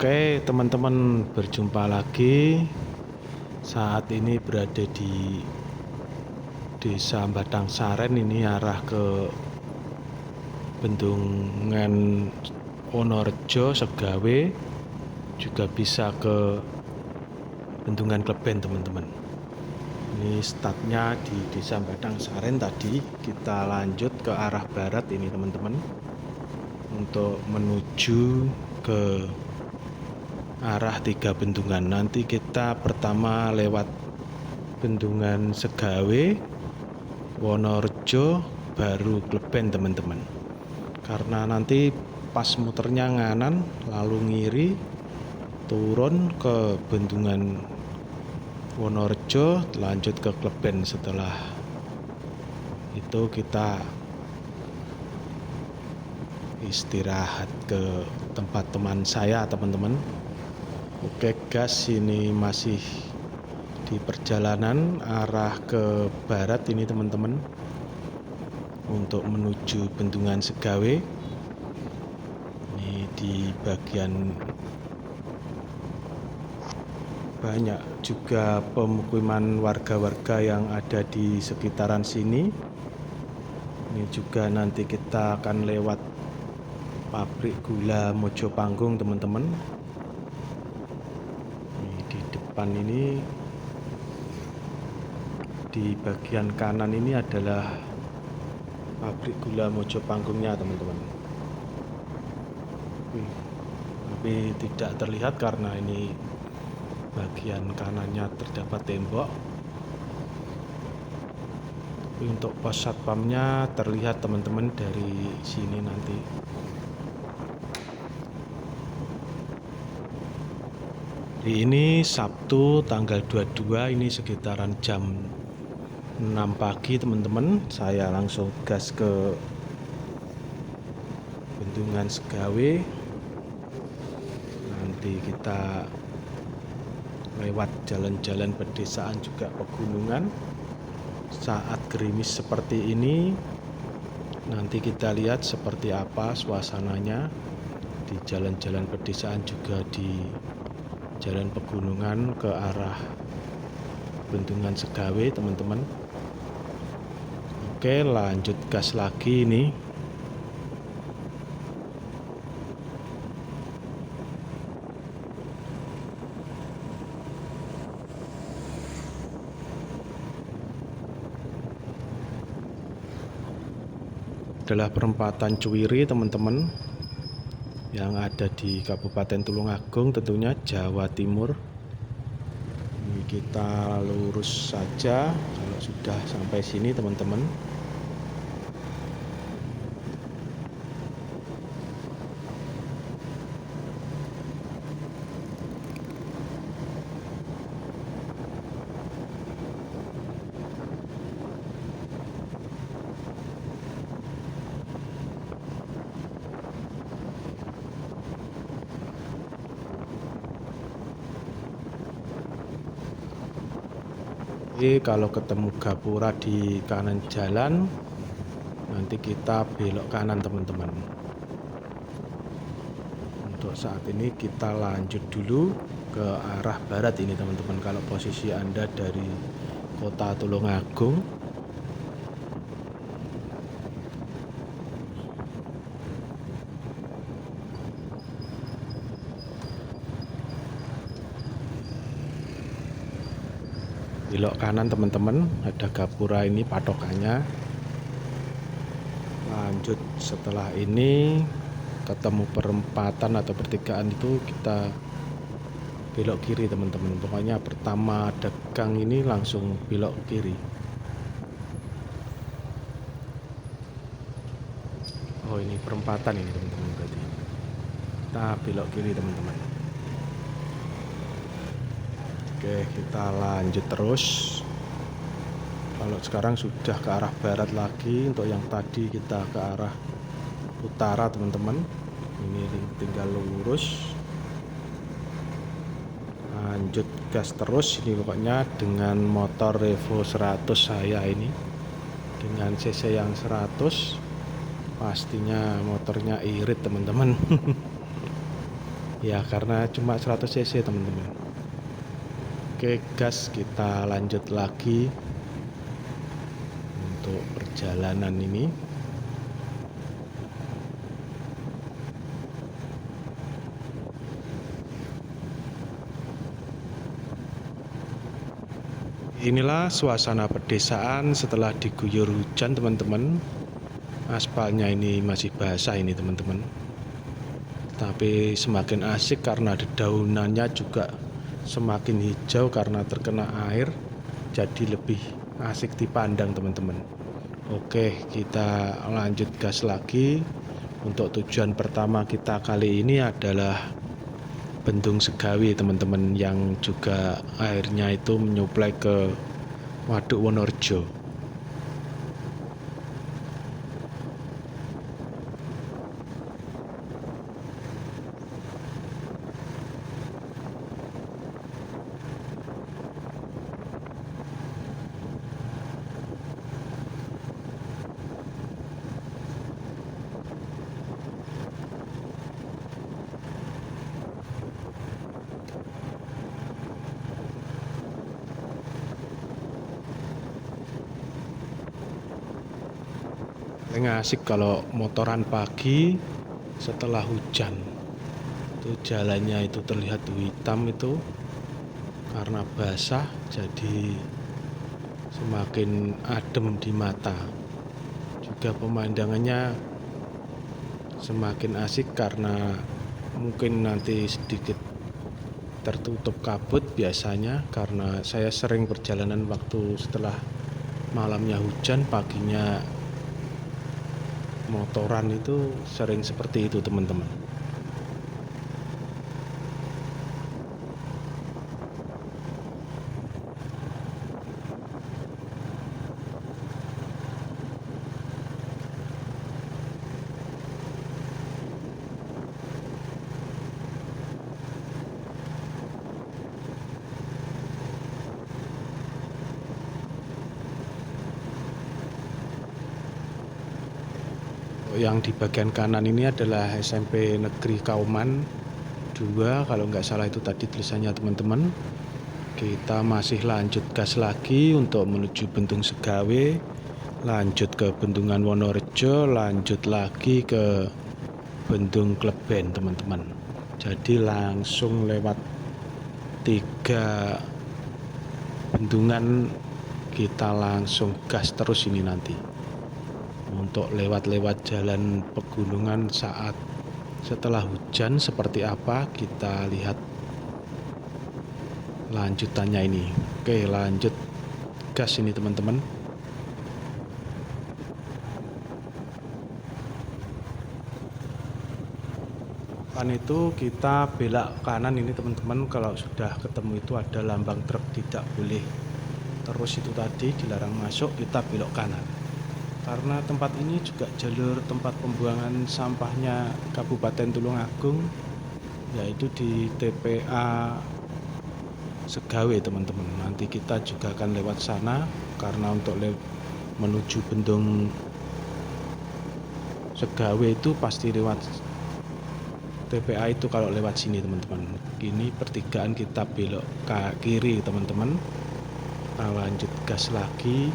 Oke, teman-teman, berjumpa lagi. Saat ini berada di Desa Batang Saren, ini arah ke Bendungan Wonorejo, Segawe, juga bisa ke Bendungan Kleben, teman-teman. Ini startnya di Desa Batang Saren tadi. Kita lanjut ke arah barat ini, teman-teman, untuk menuju ke arah 3 bendungan. Nanti kita pertama lewat Bendungan Segawe, Wonorejo, baru Kleben, teman-teman. Karena nanti pas muternya nganan lalu ngiri turun ke Bendungan Wonorejo, lanjut ke Kleben. Setelah itu kita istirahat ke tempat teman saya, teman-teman. Oke gas, ini masih di perjalanan arah ke barat ini, teman-teman, untuk menuju Bendungan Segawe. Ini di bagian banyak juga pemukiman warga-warga yang ada di sekitaran sini. Ini juga nanti kita akan lewat pabrik gula Mojopanggung, teman-teman. Di depan ini, di bagian kanan ini adalah pabrik gula Mojopanggungnya, teman-teman. Tapi tidak terlihat karena ini bagian kanannya terdapat tembok. Tapi untuk pos satpamnya terlihat, teman-teman, dari sini nanti. Ini Sabtu tanggal 22, ini sekitaran jam 6 pagi, teman-teman. Saya langsung gas ke Bendungan Segawe. Nanti kita lewat jalan-jalan pedesaan juga pegunungan. Saat gerimis seperti ini, nanti kita lihat seperti apa suasananya di jalan-jalan pedesaan, juga di jalan pegunungan ke arah Bendungan Segawe, teman-teman. Oke, lanjut gas lagi ini. Adalah perempatan Cuwiri, teman-teman, yang ada di Kabupaten Tulungagung, tentunya Jawa Timur. Ini kita lurus saja kalau sudah sampai sini, teman-teman. Kalau ketemu gapura di kanan jalan, nanti kita belok kanan, teman-teman. Untuk saat ini kita lanjut dulu ke arah barat ini, teman-teman. Kalau posisi Anda dari kota Tulungagung, belok kanan, teman-teman. Ada gapura ini patokannya. Lanjut setelah ini ketemu perempatan atau pertigaan itu kita belok kiri, teman-teman. Pokoknya pertama ada gang ini langsung belok kiri. Oh, ini perempatan ini, teman-teman, berarti kita belok kiri, teman-teman. Oke, kita lanjut terus. Kalau sekarang sudah ke arah barat lagi. Untuk yang tadi kita ke arah utara, teman-teman. Ini tinggal lurus, lanjut gas terus. Ini pokoknya dengan motor Revo 100 saya ini, dengan cc yang 100, pastinya motornya irit, teman-teman. Ya karena cuma 100 cc teman-teman. Oke, gas, kita lanjut lagi untuk perjalanan ini. Inilah suasana pedesaan setelah diguyur hujan teman-teman. Aspalnya ini masih basah ini teman-teman, tapi semakin asik karena dedaunannya juga semakin hijau karena terkena air, jadi lebih asik dipandang teman-teman. Oke, kita lanjut gas lagi. Untuk tujuan pertama kita kali ini adalah Bendung Segawi teman-teman, yang juga airnya itu menyuplai ke Waduk Wonorejo. Asik kalau motoran pagi setelah hujan. Itu jalannya itu terlihat hitam itu karena basah, jadi semakin adem di mata. Juga pemandangannya semakin asik karena mungkin nanti sedikit tertutup kabut biasanya, karena saya sering perjalanan waktu setelah malamnya hujan, paginya motoran itu sering seperti itu teman-teman. Yang di bagian kanan ini adalah SMP Negeri Kauman 2 kalau nggak salah itu tadi tulisannya teman-teman. Kita masih lanjut gas lagi untuk menuju Bendung Segawe, lanjut ke Bendungan Wonorejo, lanjut lagi ke Bendung Kleben teman-teman. Jadi langsung lewat 3 bendungan, kita langsung gas terus ini nanti. Untuk lewat-lewat jalan pegunungan saat setelah hujan seperti apa, kita lihat lanjutannya ini. Oke, lanjut gas ini teman-teman. Itu kita belok kanan ini teman-teman. Kalau sudah ketemu itu ada lambang truk tidak boleh terus itu tadi, dilarang masuk, kita belok kanan. Karena tempat ini juga jalur tempat pembuangan sampahnya Kabupaten Tulungagung, yaitu di TPA Segawe teman-teman. Nanti kita juga akan lewat sana, karena untuk menuju Bendung Segawe itu pasti lewat TPA itu kalau lewat sini teman-teman. Ini pertigaan, kita belok ke kiri teman-teman. Kita lanjut gas lagi,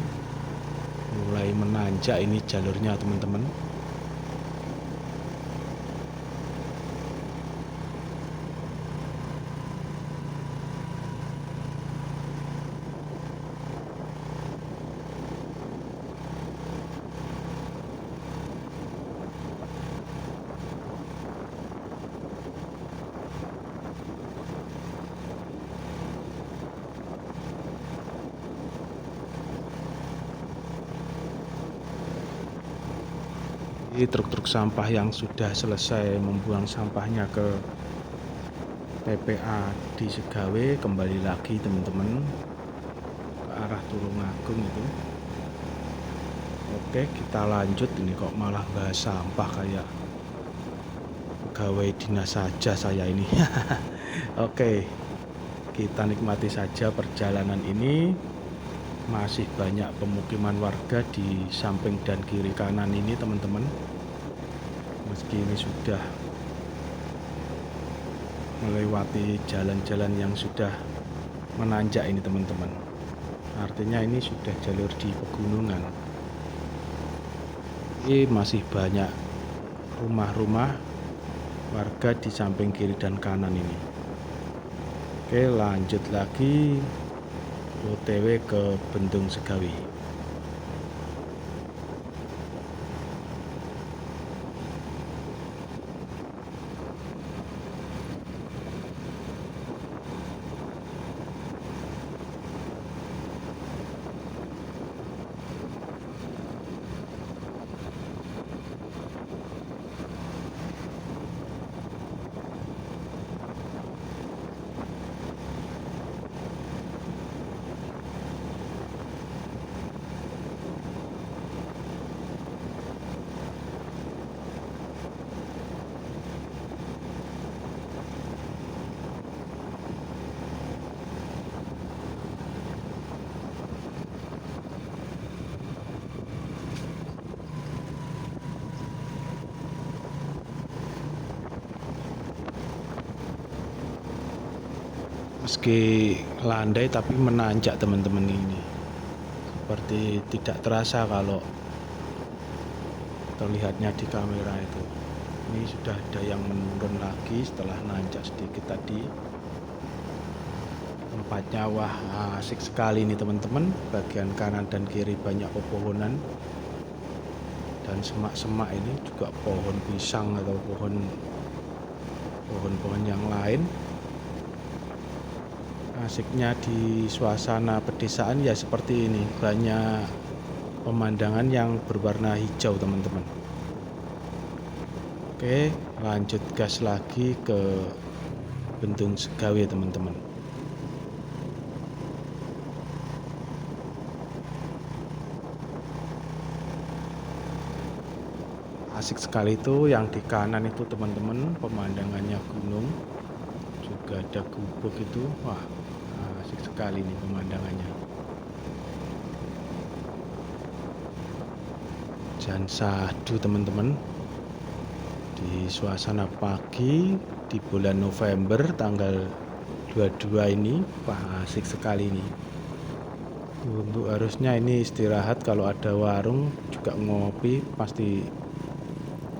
mulai menanjak ini jalurnya teman-teman. Truk-truk sampah yang sudah selesai membuang sampahnya ke TPA di Segawe kembali lagi teman-teman ke arah Tulungagung itu. Oke, kita lanjut. Ini kok malah bahas sampah, kayak pegawai dinas saja saya ini. Oke, kita nikmati saja perjalanan ini. Masih banyak pemukiman warga di samping dan kiri kanan ini teman-teman. Meski ini sudah melewati jalan-jalan yang sudah menanjak ini teman-teman. Artinya ini sudah jalur di pegunungan. Ini masih banyak rumah-rumah warga di samping kiri dan kanan ini. Oke, lanjut lagi OTW ke Bendung Segawi. Meski landai tapi menanjak teman-teman ini. Seperti tidak terasa kalau terlihatnya di kamera itu. Ini sudah ada yang menurun lagi setelah nanjak sedikit tadi. Tempatnya wah asik sekali ini teman-teman. Bagian kanan dan kiri banyak pepohonan. Dan semak-semak ini juga pohon pisang atau pohon-pohon yang lain. Asiknya di suasana pedesaan ya seperti ini, banyak pemandangan yang berwarna hijau teman-teman. Oke, lanjut gas lagi ke Bendung Segawi teman-teman. Asik sekali itu yang di kanan itu teman-teman, pemandangannya gunung, juga ada gubuk itu, wah asik sekali nih pemandangannya. Jan Sadu teman-teman, di suasana pagi di bulan November tanggal 22 ini, wah asik sekali nih. Untuk harusnya ini istirahat, kalau ada warung juga ngopi, pasti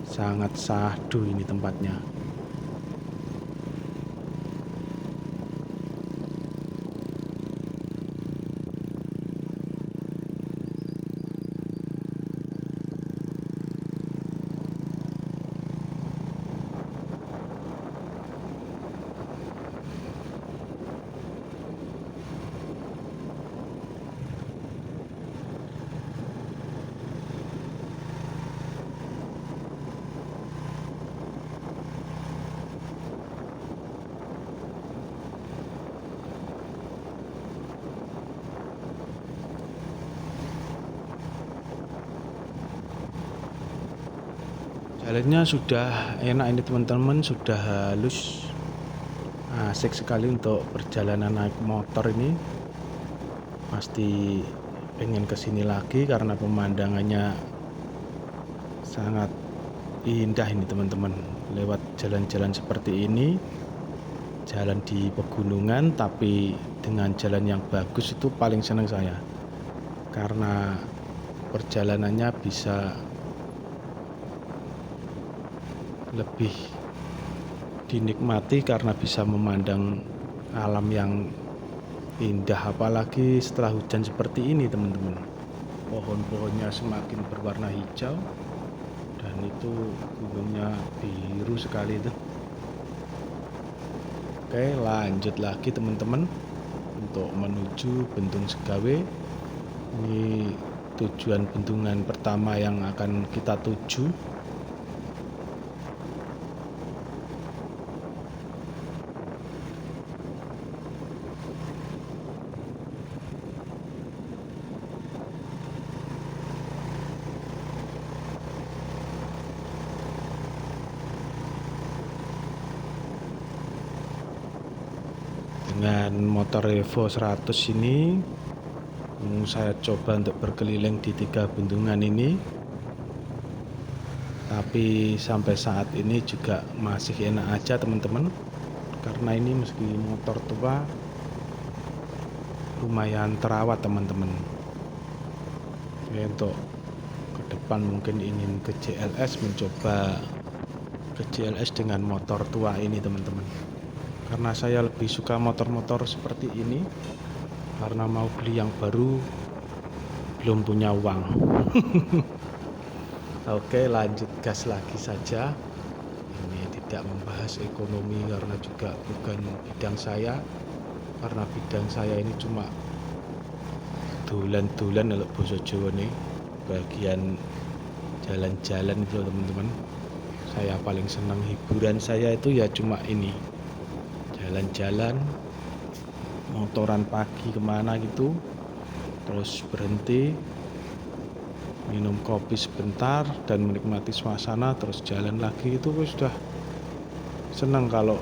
sangat sahdu ini tempatnya. Jalannya sudah enak ini teman-teman, sudah halus, asik sekali untuk perjalanan naik motor ini. Pasti pengen kesini lagi karena pemandangannya sangat indah ini teman-teman. Lewat jalan-jalan seperti ini, jalan di pegunungan tapi dengan jalan yang bagus, itu paling senang saya, karena perjalanannya bisa lebih dinikmati karena bisa memandang alam yang indah, apalagi setelah hujan seperti ini teman-teman. Pohon-pohonnya semakin berwarna hijau dan itu gunungnya biru sekali itu. Oke, lanjut lagi teman-teman untuk menuju Bendung Segawi. Ini tujuan bendungan pertama yang akan kita tuju. Dengan motor Evo 100 ini saya coba untuk berkeliling di 3 bendungan ini, tapi sampai saat ini juga masih enak aja teman-teman, karena ini meski motor tua lumayan terawat teman-teman. Untuk ke depan mungkin ingin ke JLS, mencoba ke JLS dengan motor tua ini teman-teman, karena saya lebih suka motor-motor seperti ini karena mau beli yang baru belum punya uang. Oke, lanjut gas lagi saja. Ini tidak membahas ekonomi karena juga bukan bidang saya, karena bidang saya ini cuma dolan-dolan kalau basa Jawa nih, bagian jalan-jalan itu teman-teman. Saya paling senang hiburan saya itu ya cuma ini, jalan-jalan, motoran pagi kemana gitu, terus berhenti minum kopi sebentar dan menikmati suasana, terus jalan lagi. Itu sudah senang kalau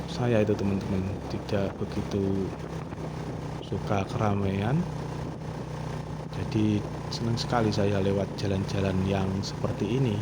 saya itu teman-teman, tidak begitu suka keramaian. Jadi senang sekali saya lewat jalan-jalan yang seperti ini.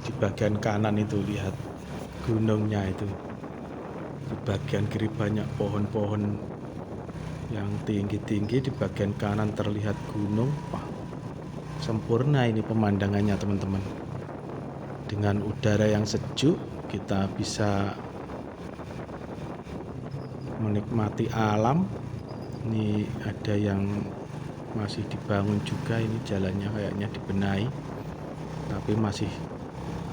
Di bagian kanan itu lihat gunungnya itu, di bagian kiri banyak pohon-pohon yang tinggi-tinggi, di bagian kanan terlihat gunung. Wah, sempurna ini pemandangannya teman-teman. Dengan udara yang sejuk kita bisa menikmati alam. Ini ada yang masih dibangun juga, ini jalannya kayaknya dibenahi, tapi masih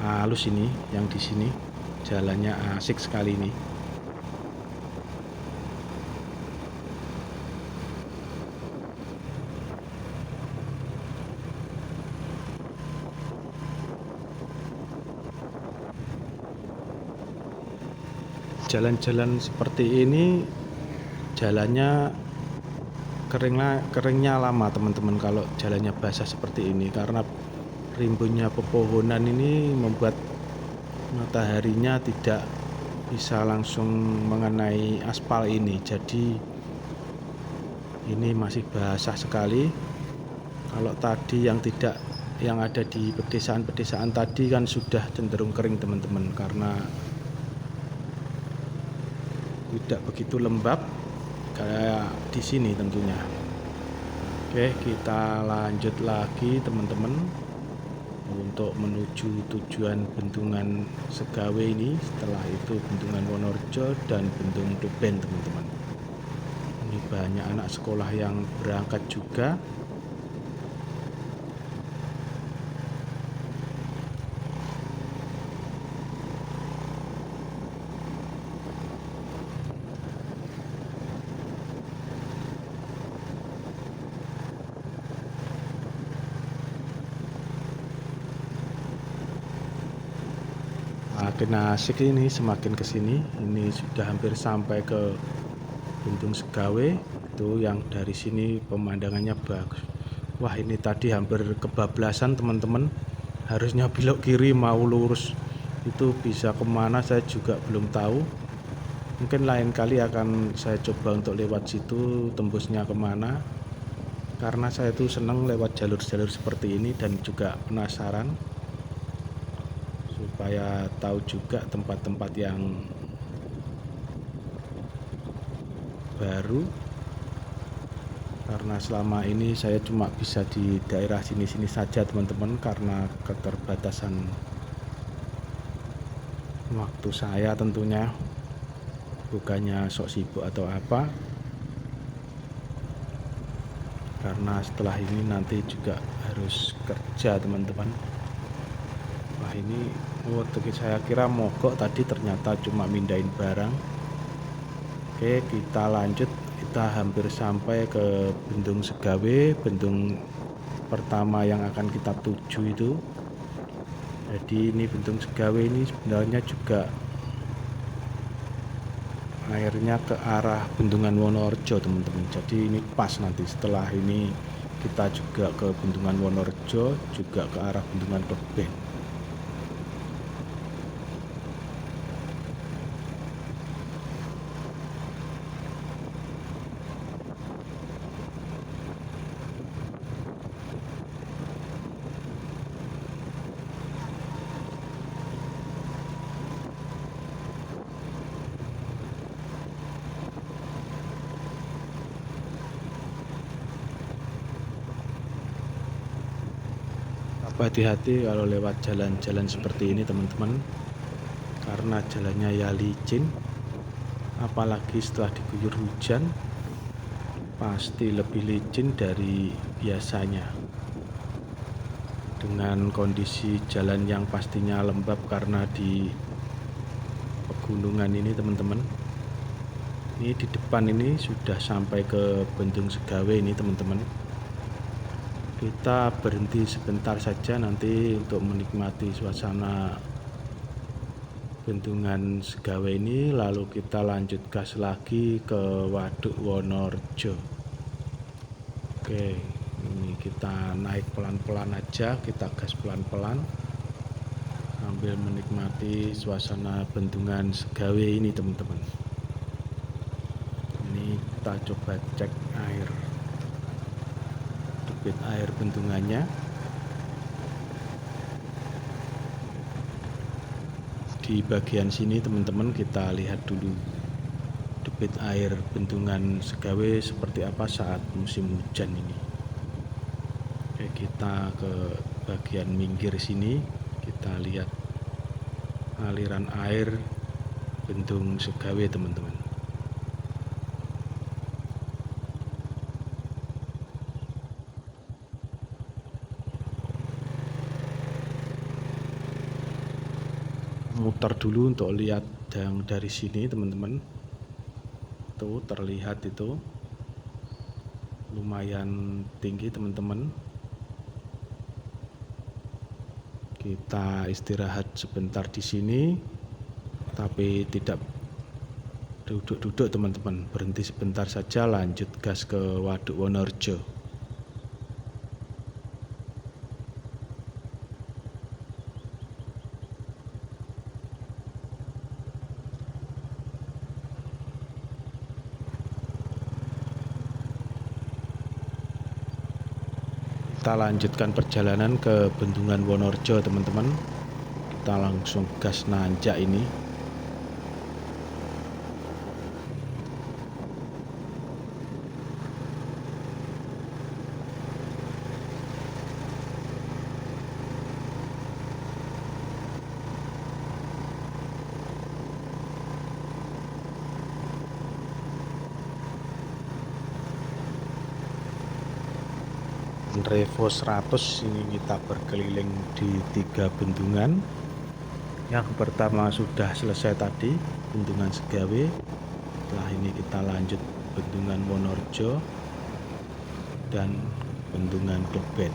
halus ini yang di sini. Jalannya asik sekali ini. Jalan-jalan seperti ini jalannya keringnya lama teman-teman kalau jalannya basah seperti ini, karena rimbunnya pepohonan ini membuat mataharinya tidak bisa langsung mengenai aspal ini. Jadi ini masih basah sekali. Kalau tadi yang ada di pedesaan-pedesaan tadi kan sudah cenderung kering teman-teman, karena tidak begitu lembab kayak di sini tentunya. Oke, kita lanjut lagi teman-teman untuk menuju tujuan Bendungan Segawe ini. Setelah itu Bendungan Wonorejo dan Bendung Tuben teman-teman. Ini banyak anak sekolah yang berangkat juga. Makin asik ini semakin kesini. Ini sudah hampir sampai ke Bendung Segawe. Itu yang dari sini pemandangannya bagus. Wah, ini tadi hampir kebablasan teman-teman. Harusnya belok kiri mau lurus. Itu bisa kemana saya juga belum tahu. Mungkin lain kali akan saya coba untuk lewat situ, tembusnya kemana. Karena saya tuh senang lewat jalur-jalur seperti ini dan juga penasaran, supaya tahu juga tempat-tempat yang baru. Karena selama ini saya cuma bisa di daerah sini-sini saja teman-teman, karena keterbatasan waktu saya tentunya, bukannya sok sibuk atau apa. Karena setelah ini nanti juga harus kerja teman-teman. Wah, ini saya kira mogok tadi, ternyata cuma mindahin barang. Oke, kita lanjut. Kita hampir sampai ke Bendung Segawe, bendung pertama yang akan kita tuju itu. Jadi ini Bendung Segawe ini sebenarnya juga airnya ke arah Bendungan Wonorejo teman-teman. Jadi ini pas nanti setelah ini kita juga ke Bendungan Wonorejo, juga ke arah Bendungan Kleben. Hati-hati kalau lewat jalan-jalan seperti ini teman-teman, karena jalannya ya licin, apalagi setelah diguyur hujan pasti lebih licin dari biasanya. Dengan kondisi jalan yang pastinya lembab karena di pegunungan ini teman-teman. Ini di depan ini sudah sampai ke Bendung Segawe ini teman-teman. Kita berhenti sebentar saja nanti untuk menikmati suasana Bendungan Segawe ini, lalu kita lanjut gas lagi ke Waduk Wonorejo. Oke, ini kita naik pelan-pelan aja, kita gas pelan-pelan sambil menikmati suasana Bendungan Segawe ini teman-teman. Ini kita coba cek air, debit air bendungannya. Di bagian sini teman-teman kita lihat dulu debit air Bendungan Segawe seperti apa saat musim hujan ini. Oke, kita ke bagian minggir sini, kita lihat aliran air Bendung Segawe teman-teman. Muter dulu untuk lihat yang dari sini teman-teman. Tuh terlihat itu lumayan tinggi teman-teman. Kita istirahat sebentar di sini, tapi tidak duduk-duduk teman-teman, berhenti sebentar saja, lanjut gas ke Waduk Wonorejo. Kita lanjutkan perjalanan ke Bendungan Wonorejo teman-teman. Kita langsung gas nanjak ini. Revo 100 ini kita berkeliling di 3 bendungan. Yang pertama sudah selesai tadi, Bendungan Segawe. Setelah ini kita lanjut Bendungan Wonorejo dan Bendungan Kleben.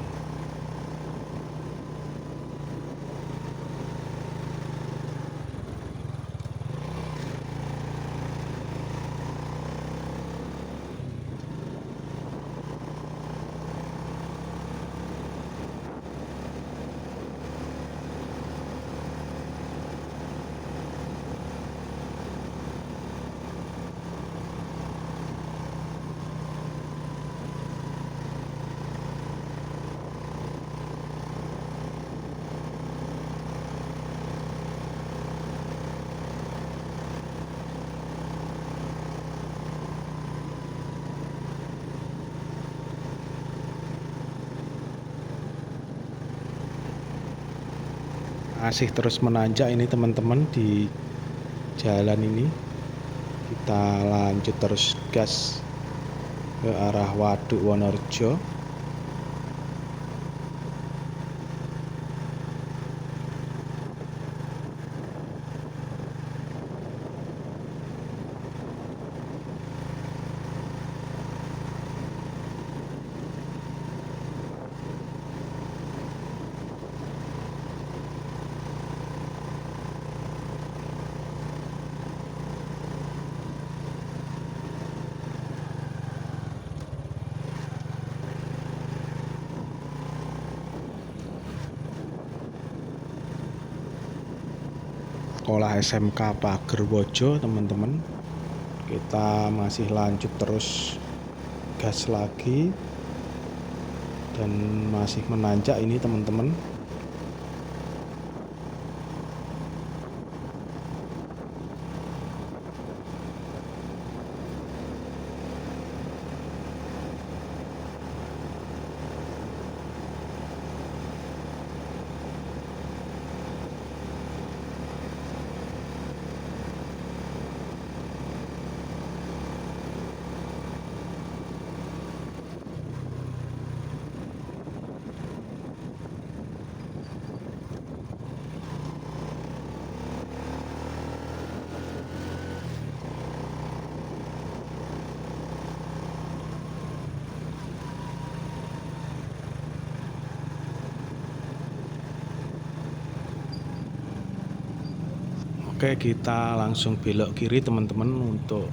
Masih terus menanjak ini teman-teman di jalan ini. Kita lanjut terus gas ke arah Waduk Wonorejo. sekolah SMK Pagerwojo teman-teman. Kita masih lanjut terus gas lagi dan masih menanjak ini teman-teman. Oke, kita langsung belok kiri teman-teman untuk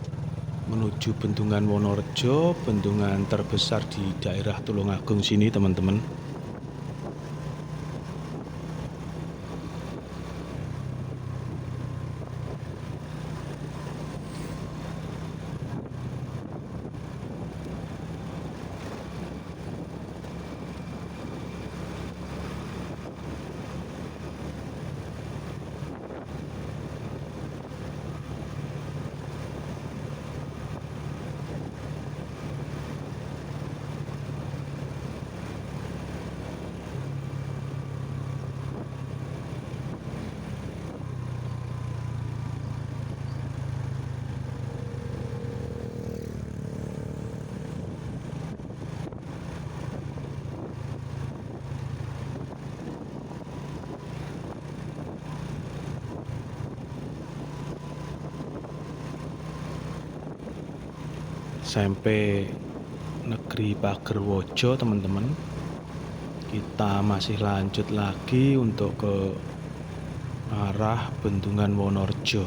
menuju Bendungan Wonorejo, bendungan terbesar di daerah Tulungagung sini teman-teman. Sampai negeri Pagerwojo teman-teman, kita masih lanjut lagi untuk ke arah Bendungan Wonorejo.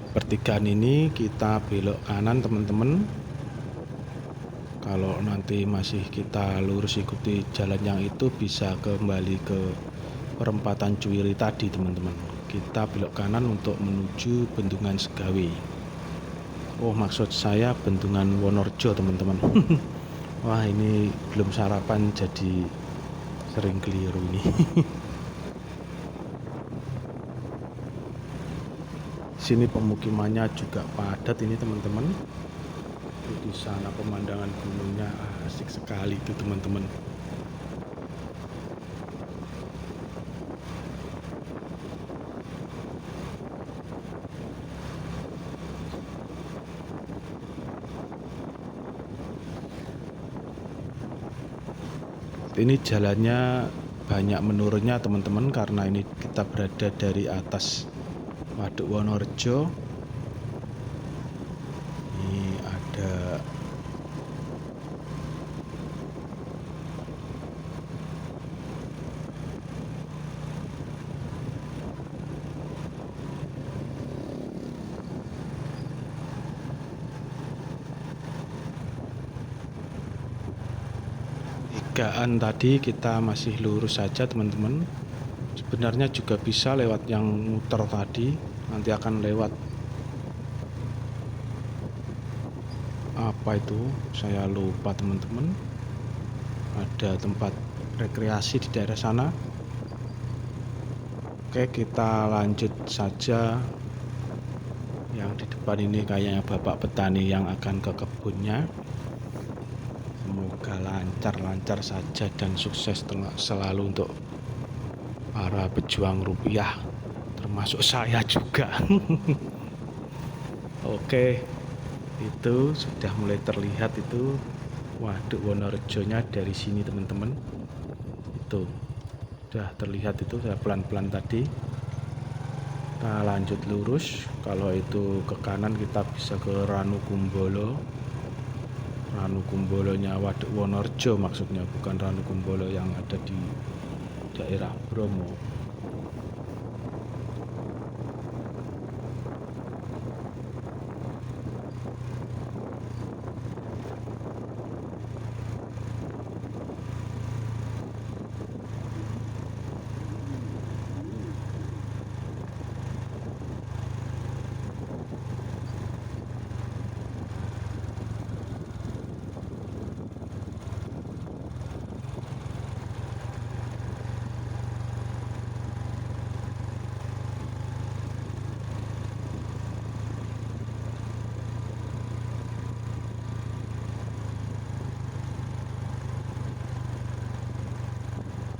Pertigaan ini kita belok kanan teman-teman. Kalau nanti masih kita lurus ikuti jalan yang itu bisa kembali ke perempatan Cuwiri tadi teman-teman. Kita belok kanan untuk menuju Bendungan Segawi. Oh, maksud saya Bendungan Wonorejo teman-teman. Wah, ini belum sarapan jadi sering keliru ini. Sini pemukimannya juga padat ini teman-teman. Di sana pemandangan gunungnya asik sekali itu teman-teman. Ini jalannya banyak menurunnya teman-teman, karena ini kita berada dari atas Waduk Wonorejo. Ini ada tigaan tadi, kita masih lurus saja teman-teman. Sebenarnya juga bisa lewat yang muter tadi, nanti akan lewat apa itu saya lupa teman-teman. Ada tempat rekreasi di daerah sana. Oke, kita lanjut saja. Yang di depan ini kayaknya bapak petani yang akan ke kebunnya. Semoga lancar-lancar saja dan sukses selalu untuk para pejuang rupiah, termasuk saya juga. Oke, itu sudah mulai terlihat itu Waduk Wonorejonya dari sini teman-teman. Itu sudah terlihat, itu saya pelan-pelan tadi. Kita lanjut lurus. Kalau itu ke kanan kita bisa ke Ranukumbolo. Ranukumbolonya Waduk Wonorejo maksudnya, bukan Ranukumbolo yang ada di daerah Bromo.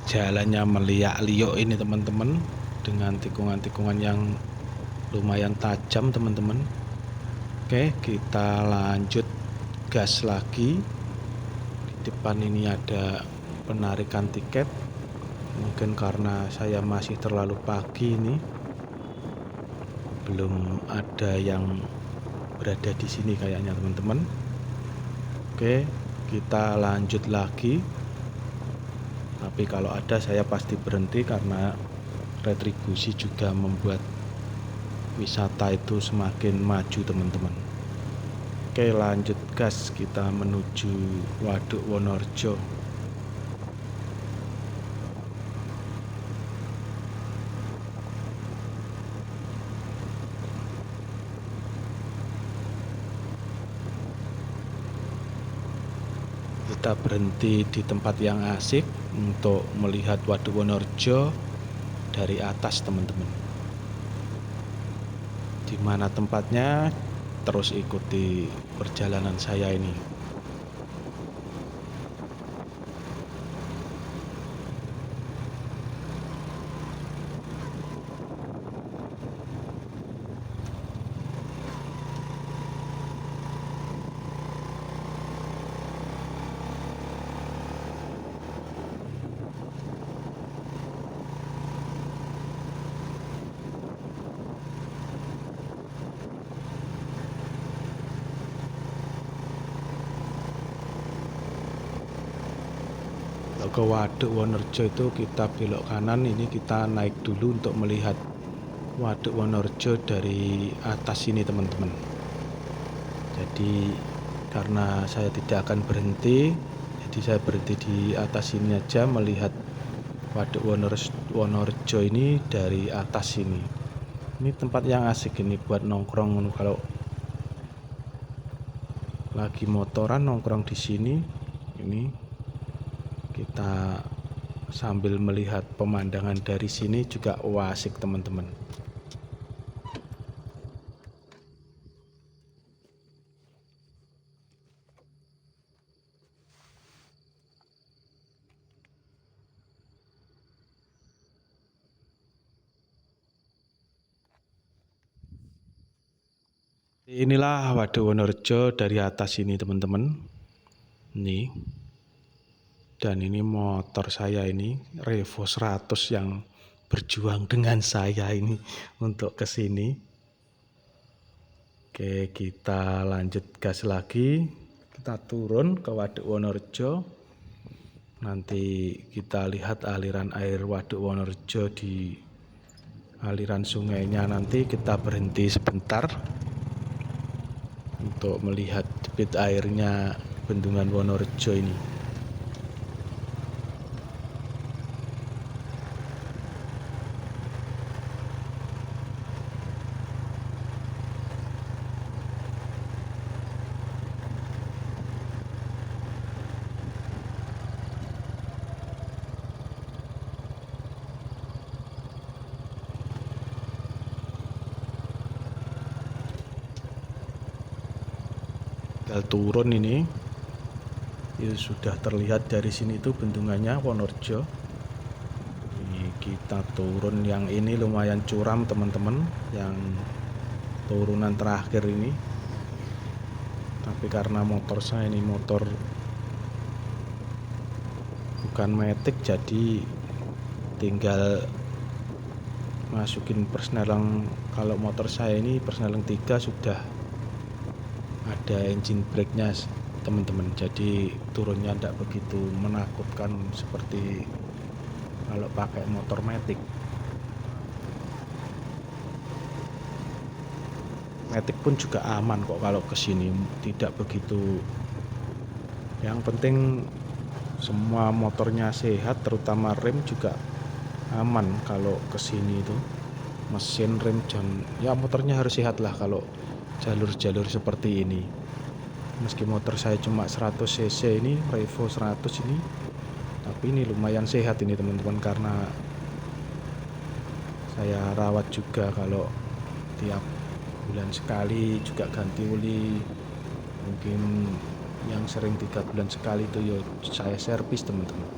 Jalannya meliak-liuk ini teman-teman, dengan tikungan-tikungan yang lumayan tajam teman-teman. Oke, kita lanjut gas lagi. Di depan ini ada penarikan tiket. Mungkin karena saya masih terlalu pagi ini, belum ada yang berada di sini kayaknya teman-teman. Oke, kita lanjut lagi. Tapi kalau ada saya pasti berhenti, karena retribusi juga membuat wisata itu semakin maju teman-teman. Oke, lanjut gas, kita menuju Waduk Wonorejo. Kita berhenti di tempat yang asik untuk melihat Waduk Wonorejo dari atas teman-teman. Di mana tempatnya? Terus ikuti perjalanan saya ini. Ke Waduk Wonorejo itu kita belok kanan, ini kita naik dulu untuk melihat Waduk Wonorejo dari atas ini teman-teman. Jadi karena saya tidak akan berhenti, jadi saya berhenti di atas ini aja melihat Waduk Wonorejo ini dari atas ini. Ini tempat yang asik ini buat nongkrong kalau lagi motoran, nongkrong di sini. Ini kita sambil melihat pemandangan dari sini juga asik teman-teman. Inilah Waduk Wonorejo dari atas ini teman-teman. Nih. Dan ini motor saya ini Revo 100 yang berjuang dengan saya ini untuk kesini. Oke, kita lanjut gas lagi. Kita turun ke Waduk Wonorejo. Nanti kita lihat aliran air Waduk Wonorejo di aliran sungainya. Nanti kita berhenti sebentar untuk melihat debit airnya Bendungan Wonorejo ini. Turun ini sudah terlihat dari sini itu bendungannya Wonorejo. Ini kita turun, yang ini lumayan curam teman-teman, yang turunan terakhir ini. Tapi karena motor saya ini motor bukan matic, jadi tinggal masukin persneling. Kalau motor saya ini persneling 3 sudah ada engine brake-nya, teman-teman, jadi turunnya tidak begitu menakutkan seperti kalau pakai motor matic. Matic pun juga aman kok kalau kesini, tidak begitu. Yang penting semua motornya sehat, terutama rem juga aman kalau kesini itu. Mesin, rem, dan ya motornya harus sehat lah kalau jalur-jalur seperti ini. Meski motor saya cuma 100 cc ini, Revo 100 ini, tapi ini lumayan sehat ini teman-teman, karena saya rawat juga. Kalau tiap bulan sekali juga ganti oli, mungkin yang sering 3 bulan sekali itu yo saya servis teman-teman.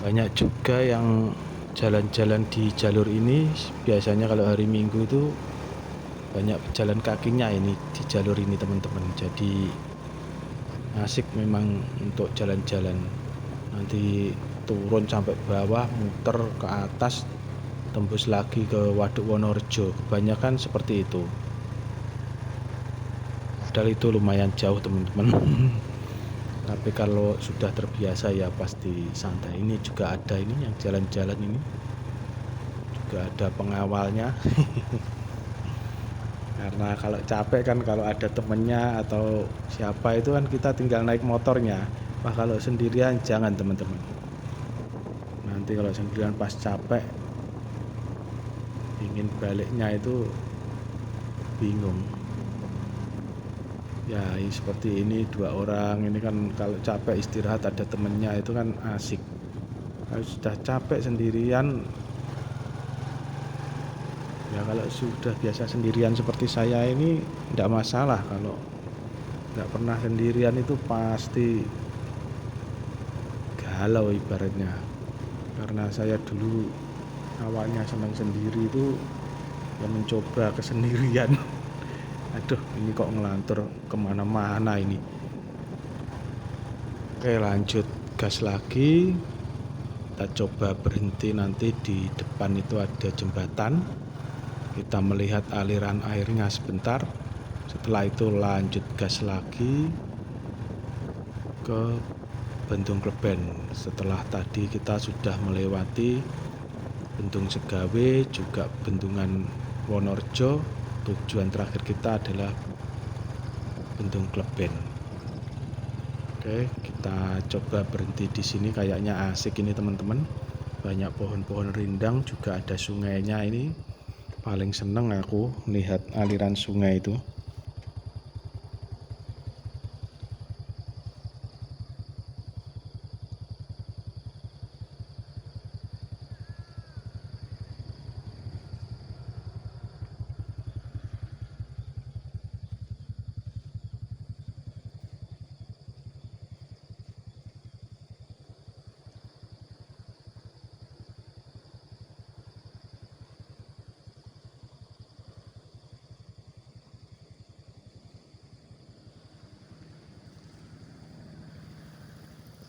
Banyak juga yang jalan-jalan di jalur ini. Biasanya kalau hari Minggu itu banyak pejalan kakinya ini di jalur ini teman-teman, jadi asik memang untuk jalan-jalan. Nanti turun sampai bawah, muter ke atas, tembus lagi ke Waduk Wonorejo, kebanyakan seperti itu. Padahal itu lumayan jauh teman-teman. Tapi kalau sudah terbiasa ya pasti santai. Ini juga ada ini yang jalan-jalan ini, juga ada pengawalnya. Karena kalau capek kan, kalau ada temennya atau siapa itu kan kita tinggal naik motornya. Wah, kalau sendirian jangan teman-teman. Nanti kalau sendirian pas capek, ingin baliknya itu bingung. Ya seperti ini 2 orang ini kan, kalau capek istirahat ada temennya itu kan asik. Kalau sudah capek sendirian, ya kalau sudah biasa sendirian seperti saya ini tidak masalah. Kalau nggak pernah sendirian itu pasti galau ibaratnya. Karena saya dulu awalnya senang sendiri itu ya, mencoba kesendirian. Aduh, ini kok ngelantur kemana-mana ini. Oke, lanjut gas lagi. Kita coba berhenti, nanti di depan itu ada jembatan. Kita melihat aliran airnya sebentar. Setelah itu lanjut gas lagi ke Bendung Kleben. Setelah tadi kita sudah melewati Bendung Segawe, juga Bendungan Wonorejo. Tujuan terakhir kita adalah Bendung Kleben. Oke, kita coba berhenti di sini, kayaknya asik ini teman-teman. Banyak pohon-pohon rindang, juga ada sungainya ini. Paling seneng aku lihat aliran sungai itu.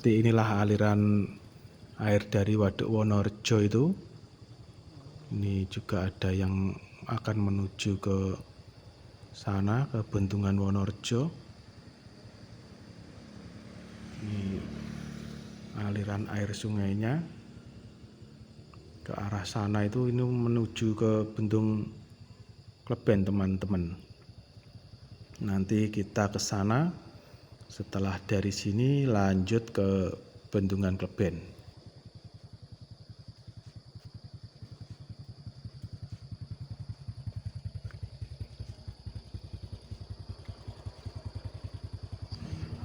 Seperti inilah aliran air dari Waduk Wonorejo itu. Ini juga ada yang akan menuju ke sana, ke Bendungan Wonorejo. Ini aliran air sungainya ke arah sana itu, ini menuju ke Bendung Kleben teman-teman. Nanti kita ke sana. Setelah dari sini lanjut ke Bendungan Kleben.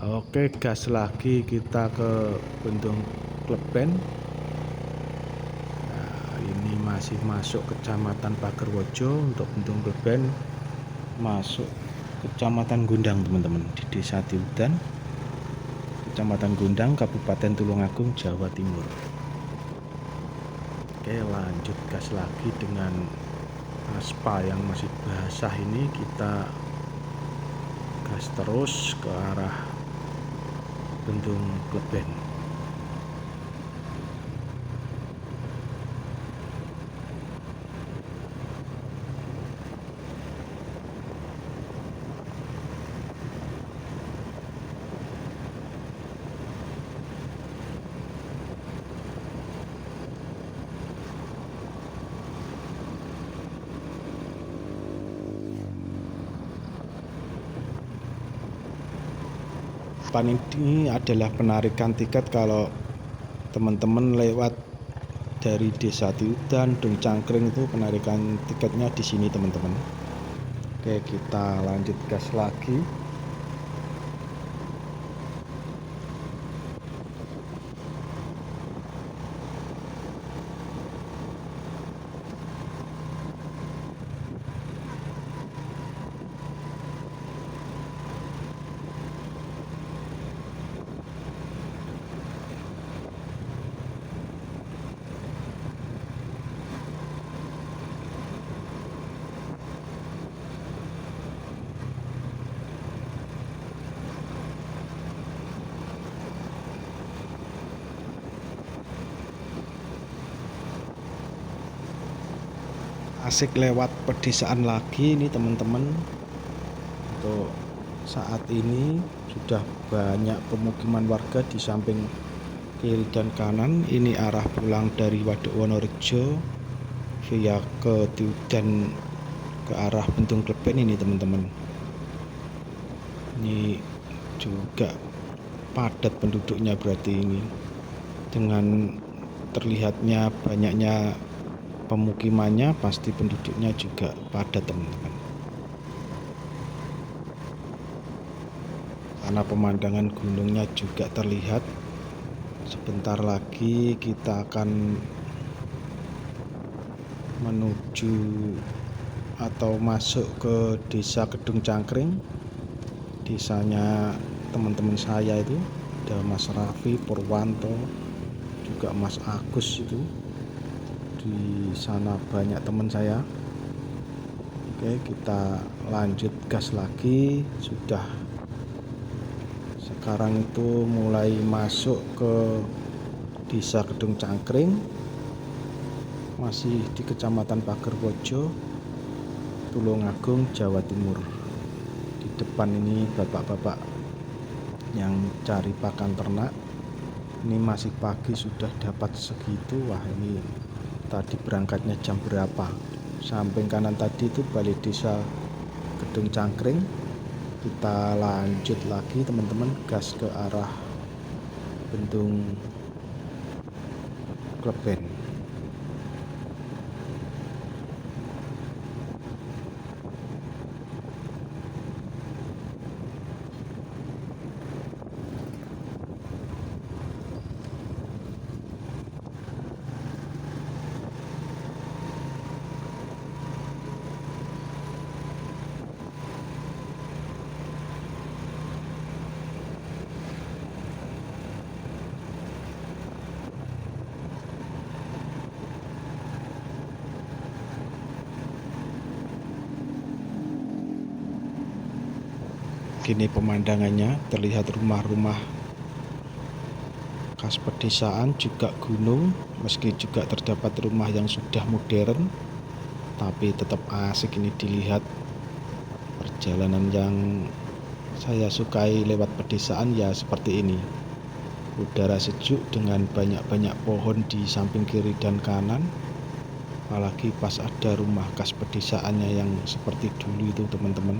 Oke, gas lagi kita ke Bendung Kleben. Nah, ini masih masuk Kecamatan Pagerwojo. Untuk Bendung Kleben masuk Kecamatan Gundang teman-teman, di Desa Tiudan. Kecamatan Gondang, Kabupaten Tulungagung, Jawa Timur. Oke, lanjut gas lagi dengan aspal yang masih basah ini. Kita gas terus ke arah Bendung Kleben. Ini adalah penarikan tiket kalau teman-teman lewat dari Desa Tiudan, Dung Cangkring, itu penarikan tiketnya di sini teman-teman. Oke, kita lanjut gas lagi. Asik lewat pedesaan lagi ini teman-teman. Untuk saat ini sudah banyak pemukiman warga di samping kiri dan kanan. Ini arah pulang dari Waduk Wonorejo via ke Tiudan ke arah Bendung Kleben ini teman-teman. Ini juga padat penduduknya berarti ini. Dengan terlihatnya banyaknya pemukimannya, pasti penduduknya juga padat teman-teman. Karena pemandangan gunungnya juga terlihat. Sebentar lagi kita akan menuju atau masuk ke Desa Kedung Cangkring. Desanya teman-teman saya itu ada Mas Raffi, Purwanto, juga Mas Agus itu. Di sana banyak teman saya. Oke, kita lanjut gas lagi. Sudah sekarang itu mulai masuk ke Desa Kedung Cangkring, masih di Kecamatan Pagerwojo, Tulungagung, Jawa Timur. Di depan ini bapak-bapak yang cari pakan ternak. Ini masih pagi sudah dapat segitu. Wah, ini tadi berangkatnya jam berapa? Samping kanan tadi itu Balai Desa Kedung Cangkring. Kita lanjut lagi teman-teman, gas ke arah Bendung Kleben. Gini pemandangannya, terlihat rumah-rumah khas pedesaan, juga gunung. Meski juga terdapat rumah yang sudah modern, tapi tetap asik ini dilihat. Perjalanan yang saya sukai lewat pedesaan ya seperti ini. Udara sejuk dengan banyak-banyak pohon di samping kiri dan kanan. Apalagi pas ada rumah khas pedesaannya yang seperti dulu itu teman-teman.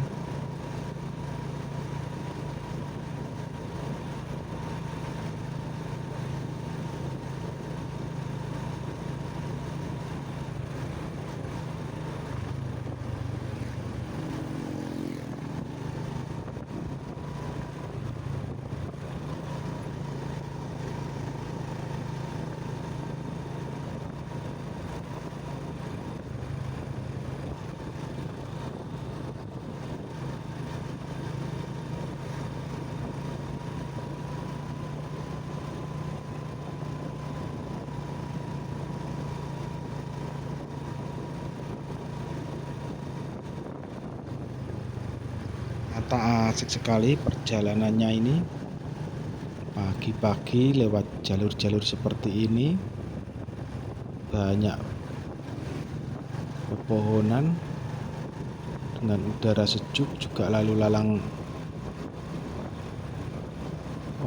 Ternyata asik sekali perjalanannya ini. Pagi-pagi lewat jalur-jalur seperti ini, banyak pepohonan dengan udara sejuk, juga lalu lalang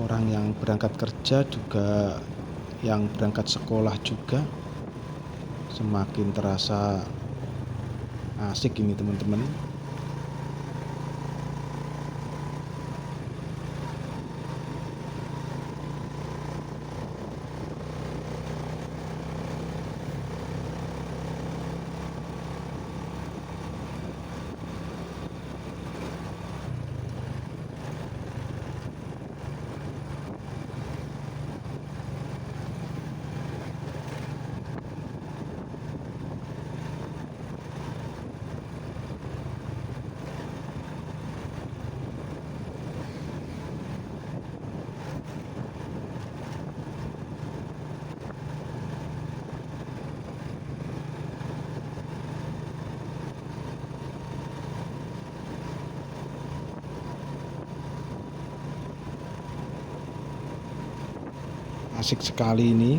orang yang berangkat kerja, juga yang berangkat sekolah juga. Semakin terasa asik ini teman-teman. Asik sekali ini.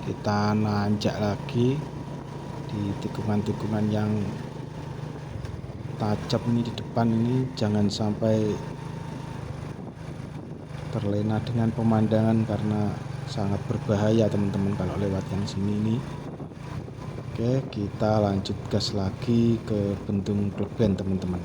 Kita nanjak lagi di tikungan-tikungan yang tajam ini di depan ini. Jangan sampai terlena dengan pemandangan karena sangat berbahaya teman-teman kalau lewat yang sini ini. Oke, kita lanjut gas lagi ke Bendung Kleben teman-teman.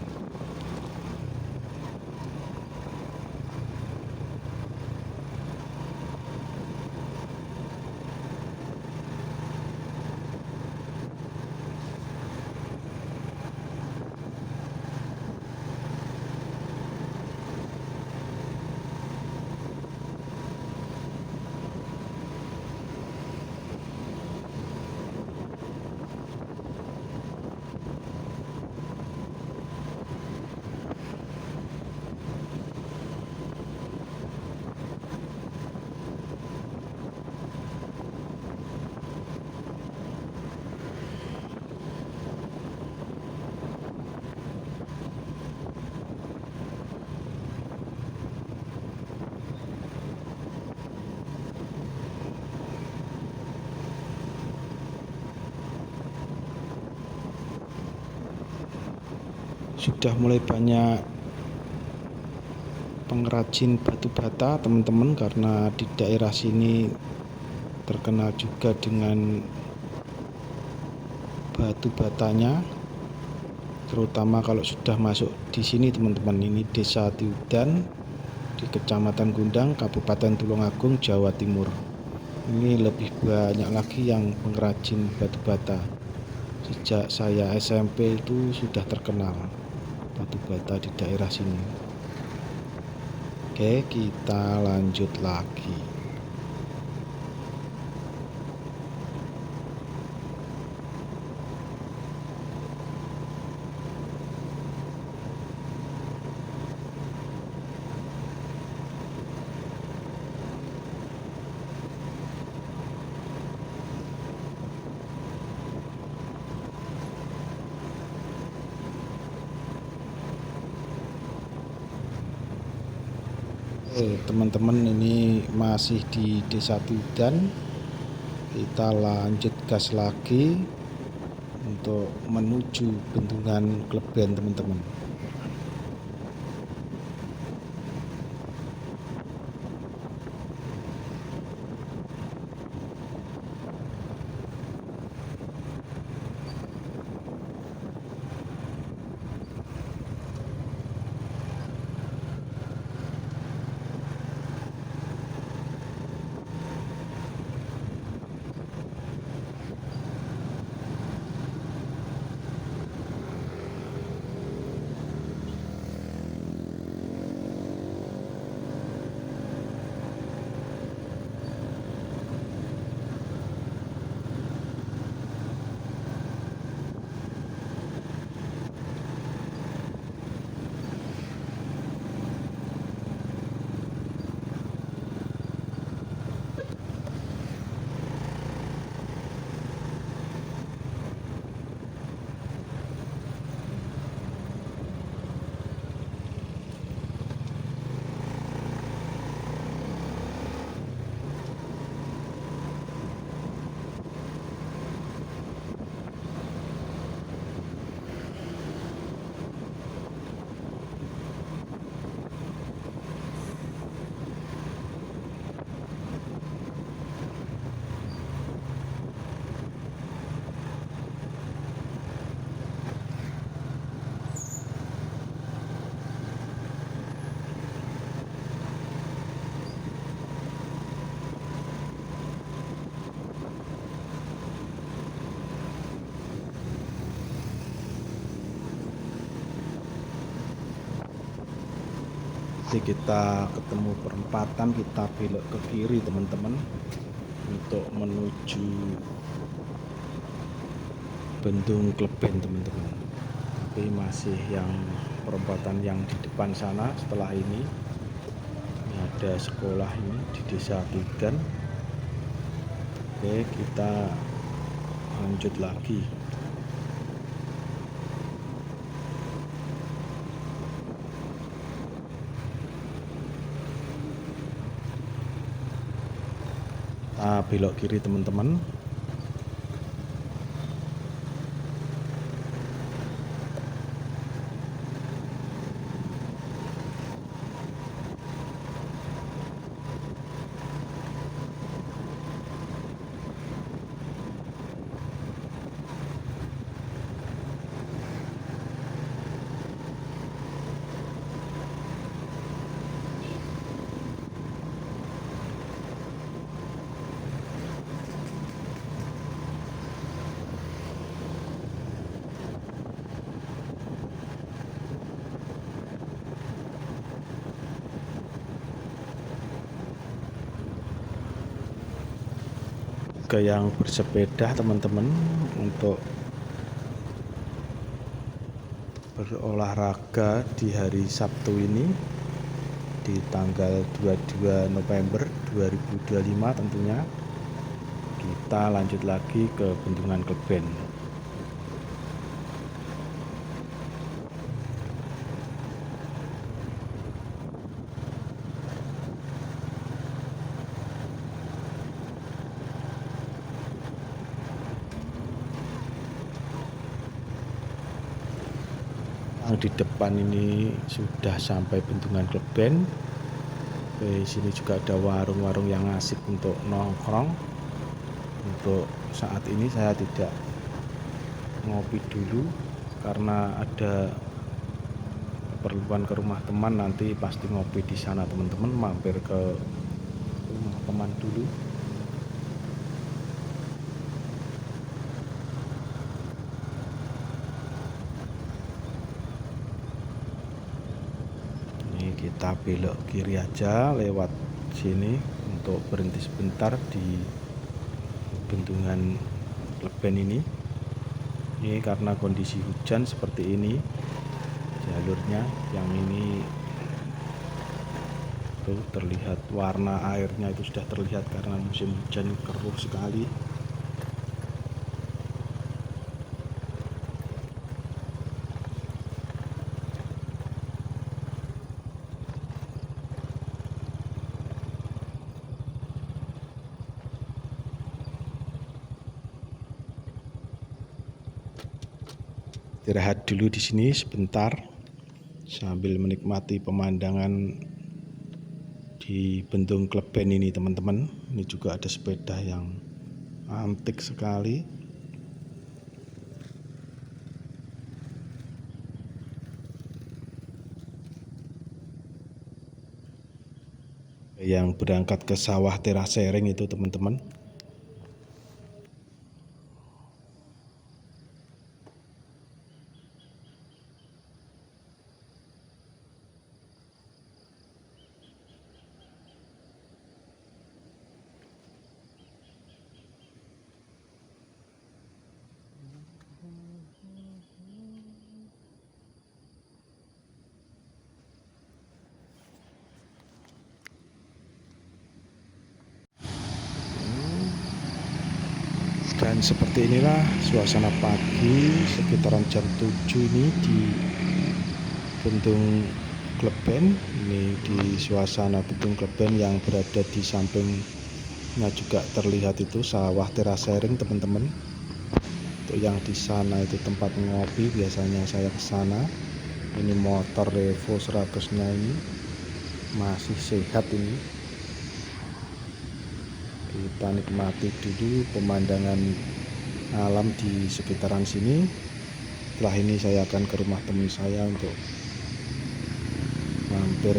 Sudah mulai banyak pengrajin batu bata teman-teman, karena di daerah sini terkenal juga dengan batu batanya, terutama kalau sudah masuk di sini teman-teman. Ini Desa Tiudan di Kecamatan Gundang, Kabupaten Tulungagung, Jawa Timur. Ini lebih banyak lagi yang pengrajin batu bata. Sejak saya SMP itu sudah terkenal batu bata di daerah sini. Oke, kita lanjut lagi. Teman-teman, ini masih di Desa Tiudan. Kita lanjut gas lagi untuk menuju Bendungan Kleben teman-teman. Nanti kita ketemu perempatan, kita belok ke kiri teman-teman untuk menuju Bendung Kleben teman-teman. Tapi masih yang perempatan yang di depan sana. Setelah ini ada sekolah ini di Desa Kigan. Oke, kita lanjut lagi. Kita belok kiri teman-teman. Ke yang bersepeda teman-teman, untuk berolahraga di hari Sabtu ini di tanggal 22 November 2025 tentunya. Kita lanjut lagi ke Bendungan Kleben. Di depan ini sudah sampai Bendungan Kleben. Di sini juga ada warung-warung yang asik untuk nongkrong. Untuk saat ini saya tidak ngopi dulu karena ada keperluan ke rumah teman. Nanti pasti ngopi di sana teman-teman, mampir ke rumah teman dulu. Kita belok kiri aja lewat sini untuk berhenti sebentar di Bendungan Kleben ini. Ini karena kondisi hujan seperti ini jalurnya. Yang ini tuh terlihat warna airnya itu sudah terlihat karena musim hujan keruh sekali. Istirahat dulu di sini sebentar sambil menikmati pemandangan di Bendung Kleben ini teman-teman. Ini juga ada sepeda yang antik sekali. Yang berangkat ke sawah Terasering itu teman-teman. Dan seperti inilah suasana pagi sekitaran jam 7 ini di Bendung Kleben. Ini di suasana Bendung Kleben yang berada di sampingnya juga terlihat itu sawah Terasering teman-teman. Untuk yang di sana itu tempat ngopi, biasanya saya ke sana. Ini motor Revo 100-nya ini masih sehat ini. Kita nikmati dulu pemandangan alam di sekitaran sini. Setelah ini saya akan ke rumah teman saya untuk mampir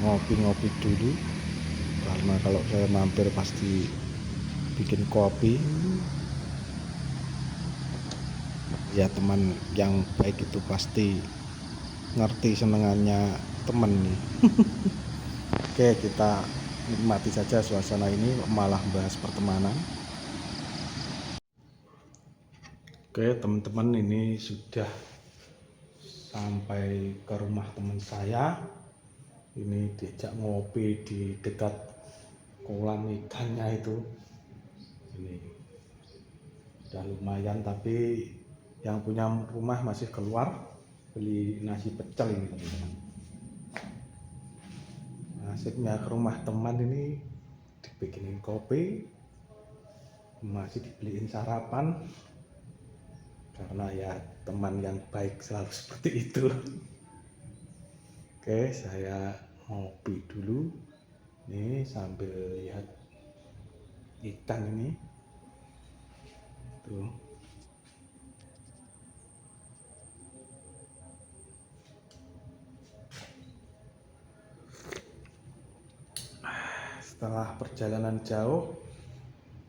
ngopi-ngopi dulu, karena kalau saya mampir pasti bikin kopi. Ya teman yang baik itu pasti ngerti senengannya temen nih. Oke, kita nikmati saja suasana ini, malah bahas pertemanan. Oke teman-teman, ini sudah sampai ke rumah teman saya. Ini diajak ngopi di dekat kolam ikannya itu. Ini udah lumayan, tapi yang punya rumah masih keluar beli nasi pecel ini teman-teman. Asiknya ke rumah teman ini dibikinin kopi, masih dibeliin sarapan, karena ya teman yang baik selalu seperti itu. Oke, saya ngopi dulu nih sambil lihat ikan ini tuh. Setelah perjalanan jauh,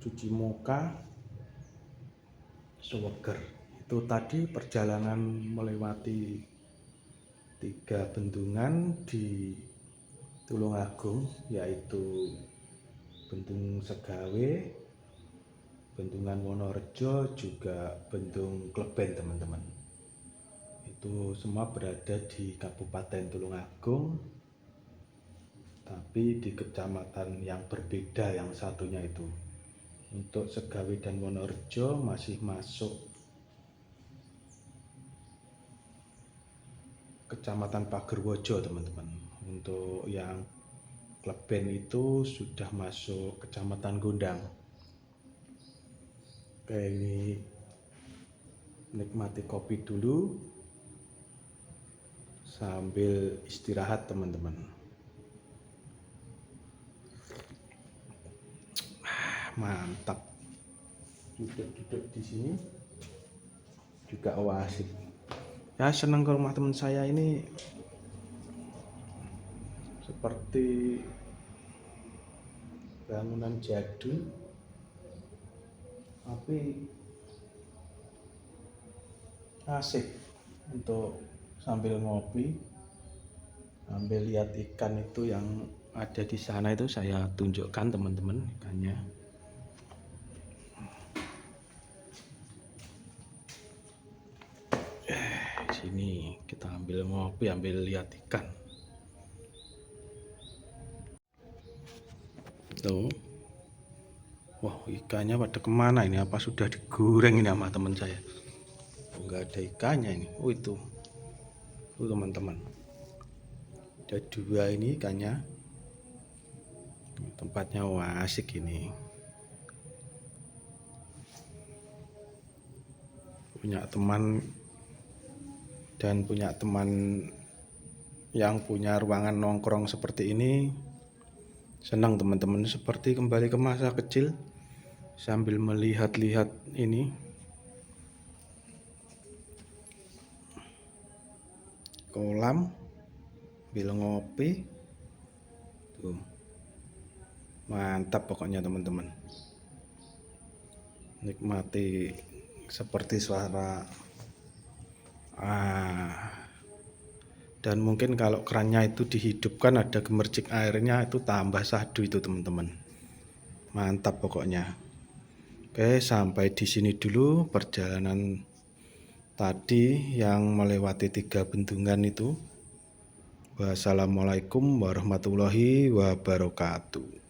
cuci muka, seger. Itu tadi perjalanan melewati 3 bendungan di Tulungagung, yaitu Bendung Segawe, Bendungan Wonorejo, juga Bendung Kleben teman-teman. Itu semua berada di Kabupaten Tulungagung, tapi di kecamatan yang berbeda yang satunya itu. Untuk Segawe dan Wonorejo masih masuk Kecamatan Pagerwojo teman-teman. Untuk yang Kleben itu sudah masuk Kecamatan Gondang. Oke, ini nikmati kopi dulu sambil istirahat teman-teman. Mantap. Duduk-duduk di sini juga asik. Ya, senang ke rumah teman saya ini, seperti bangunan jadul, tapi asik untuk sambil ngopi, sambil lihat ikan itu yang ada di sana. Itu saya tunjukkan teman-teman ikannya. Sini kita ambil ngopi, ambil lihat ikan. Tuh. Wah, ikannya pada kemana ini? Apa sudah digoreng ini sama teman saya? Enggak ada ikannya ini. Oh itu. Tuh teman-teman. Ada 2 ini ikannya. Tempatnya asik ini. Punya teman dan punya teman yang punya ruangan nongkrong seperti ini, senang teman-teman, seperti kembali ke masa kecil sambil melihat-lihat ini kolam, sambil ngopi tuh. Mantap pokoknya teman-teman, nikmati seperti suara dan mungkin kalau kerannya itu dihidupkan, ada gemercik airnya, itu tambah sadu itu teman-teman. Mantap pokoknya. Oke, sampai di sini dulu perjalanan tadi yang melewati 3 bendungan itu. Wassalamualaikum warahmatullahi wabarakatuh.